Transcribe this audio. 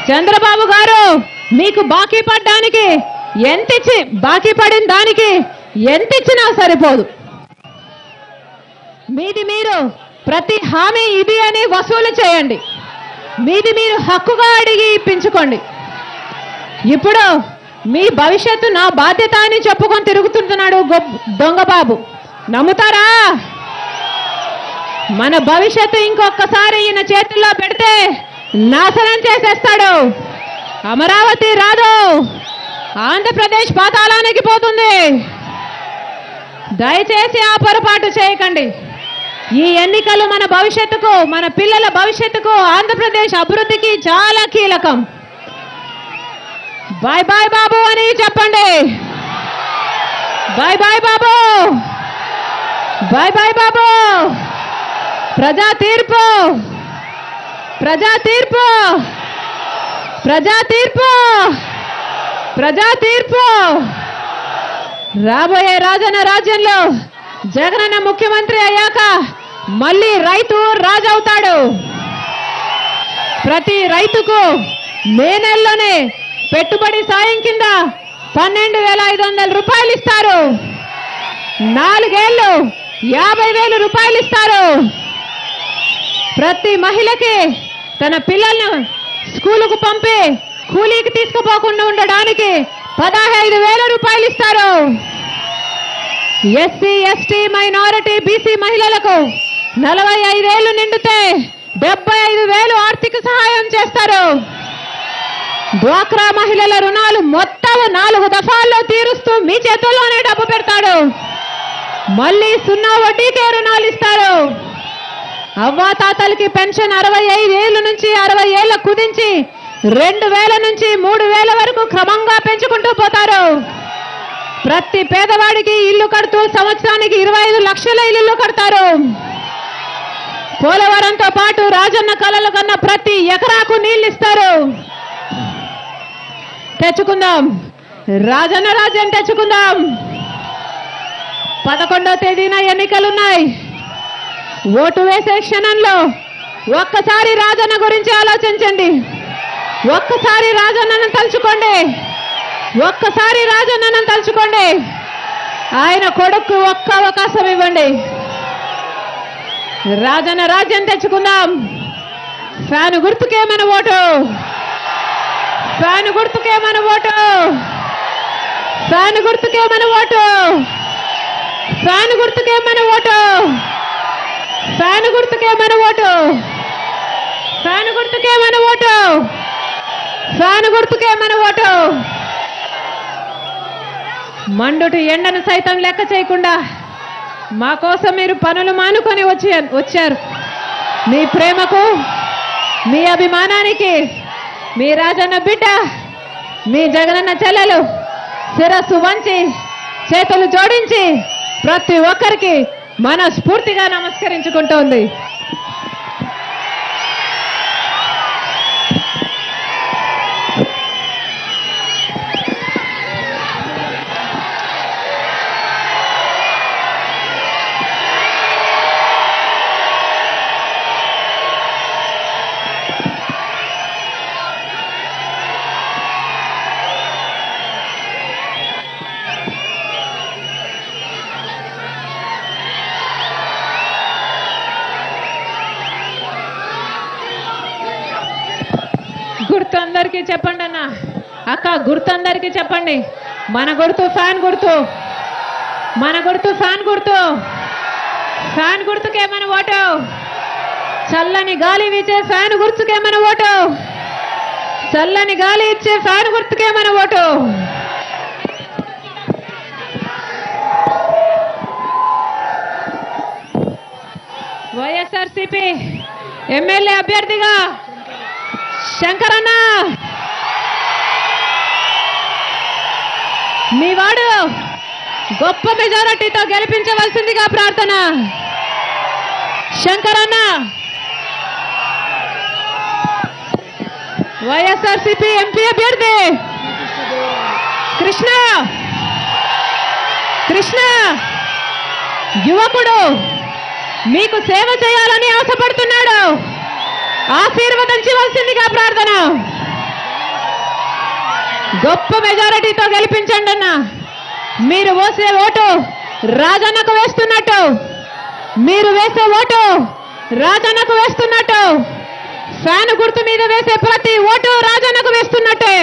చంద్రబాబు గారు మీకు బాకీ పడ్డానికి బాకీ పడిన దానికి ఎంత ఇచ్చినా సరిపోదు. మీది మీరు ప్రతి హామీ ఇది అని వసూలు చేయండి. మీది మీరు హక్కుగా అడిగి ఇప్పించుకోండి. ఇప్పుడు మీ భవిష్యత్తు నా బాధ్యత అని చెప్పుకొని తిరుగుతున్నాడు దొంగబాబు. నమ్ముతారా? మన భవిష్యత్తు ఇంకొకసారి ఈయన చేతుల్లో పెడితే నాశనం చేసేస్తాడు. అమరావతి రాదు, ఆంధ్రప్రదేశ్ పాతాళానికి పోతుంది. దయచేసి ఆ పొరపాటు చేయకండి. ఈ ఎన్నికలు మన భవిష్యత్తుకు, మన పిల్లల భవిష్యత్తుకు, ఆంధ్రప్రదేశ్ అభివృద్ధికి చాలా కీలకం. బాయ్ బాయ్ బాబు అని చెప్పండి. బాయ్ బాయ్ బాబు, బాయ్ బాయ్ బాబు. ప్రజా తీర్పు, ప్రజా తీర్పు, ప్రజా తీర్పు, ప్రజా తీర్పు. రాబోయే రాజన్న రాజ్యంలో జగనన్న ముఖ్యమంత్రి అయ్యాక మళ్ళీ రైతు రాజవుతాడు. ప్రతి రైతుకు మే నెలలోనే పెట్టుబడి సాయం కింద 12,500 రూపాయలు ఇస్తారు. 4 ఏళ్ళు 50,000 రూపాయలు ఇస్తారు. ప్రతి మహిళకి తన పిల్లలను స్కూలుకు పంపి కూలీకి తీసుకుపోకుండా ఉండడానికి 15,000 రూపాయలు ఇస్తారు. ఎస్సీ, ఎస్టీ, మైనారిటీ, బీసీ మహిళలకు 45 ఏళ్లు నిండితే 75,000 ఆర్థిక సహాయం చేస్తారు. డ్వాక్రా మహిళల రుణాలు మొత్తం 4 దఫాల్లో తీరుస్తూ మీ చేతుల్లోనే డబ్బు పెడతాడు. మళ్ళీ 0 వడ్డీకే రుణాలు ఇస్తారు. అవ్వాతాతలకి పెన్షన్ 65 ఏళ్ళ నుంచి 60 ఏళ్ళ కుదించి 2,000 నుంచి 3,000 వరకు క్రమంగా పెంచుకుంటూ పోతారు. ప్రతి పేదవాడికి ఇల్లు కడుతూ సంవత్సరానికి 25 లక్షల ఇల్లు కడతారు. పోలవరంతో పాటు రాజన్న కలలు కన్నా ప్రతి ఎకరాకు నీళ్లు ఇస్తారు. తెచ్చుకుందాం, రాజన్న రాజ్యం తెచ్చుకుందాం. 11వ తేదీన ఎన్నికలున్నాయి. ఓటు వేసే క్షణంలో ఒక్కసారి రాజన్న గురించి ఆలోచించండి. ఒక్కసారి రాజన్నను తలుచుకోండి. ఒక్కసారి రాజన్నను తలుచుకోండి. ఆయన కొడుకు ఒక్క అవకాశం ఇవ్వండి. రాజన్న రాజ్యం తెచ్చుకుందాం. ఫ్యాను గుర్తుకే మన ఓటు. ఫ్యాను గుర్తుకే మన ఓటు. ఫ్యాను గుర్తుకే మన ఓటు. ఫ్యాను గుర్తుకే మన ఓటు. ఫ్యాను గుర్తుకే మన ఓటు. ఫ్యాను గుర్తుకే మన ఓటు. ఫ్యాను గుర్తుకే మన ఓటు. మండుటి ఎండను సైతం లెక్క చేయకుండా మా కోసం మీరు పనులు మానుకొని వచ్చారు. మీ ప్రేమకు, మీ అభిమానానికి మీ రాజన్న బిడ్డ, మీ జగనన్న చెల్లెలు శిరస్సు వంచి చేతులు జోడించి ప్రతి ఒక్కరికి మనస్ఫూర్తిగా నమస్కరించుకుంటోంది. గుర్తు అందరికీ చెప్పండి అన్న. అక్క గుర్తు అందరికీ చెప్పండి. మన గుర్తు ఫ్యాన్ గుర్తు. మన గుర్తు ఫ్యాన్ గుర్తు. ఫ్యాన్ గుర్తుకే మన ఓటు. చల్లని గాలి వీచే ఫ్యాన్ గుర్తుకే మన ఓటు. చల్లని గాలి ఇచ్చే ఫ్యాన్ గుర్తుకే మన ఓటు. వైఎస్ఆర్సీపీ ఎమ్మెల్యే అభ్యర్థిగా శంకరన్న, మీ వాడు గొప్ప మెజారిటీతో గెలిపించవలసిందిగా ప్రార్థన. శంకరన్న వైఎస్ఆర్సీపీ ఎంపీ అభ్యర్థి కృష్ణ. కృష్ణ యువకుడు, మీకు సేవ చేయాలని ఆశపడుతున్నాడు. ఆశీర్వదించవలసిందిగా ప్రార్థన. గొప్ప మెజారిటీతో గెలిపించండి అన్న. మీరు వేసే ఓటు రాజన్నకు వేస్తున్నట్టు, మీరు వేసే ఓటు రాజన్నకు వేస్తున్నట్టు, ఫ్యాన్ గుర్తు మీద వేసే ప్రతి ఓటు రాజన్నకు వేస్తున్నట్టే.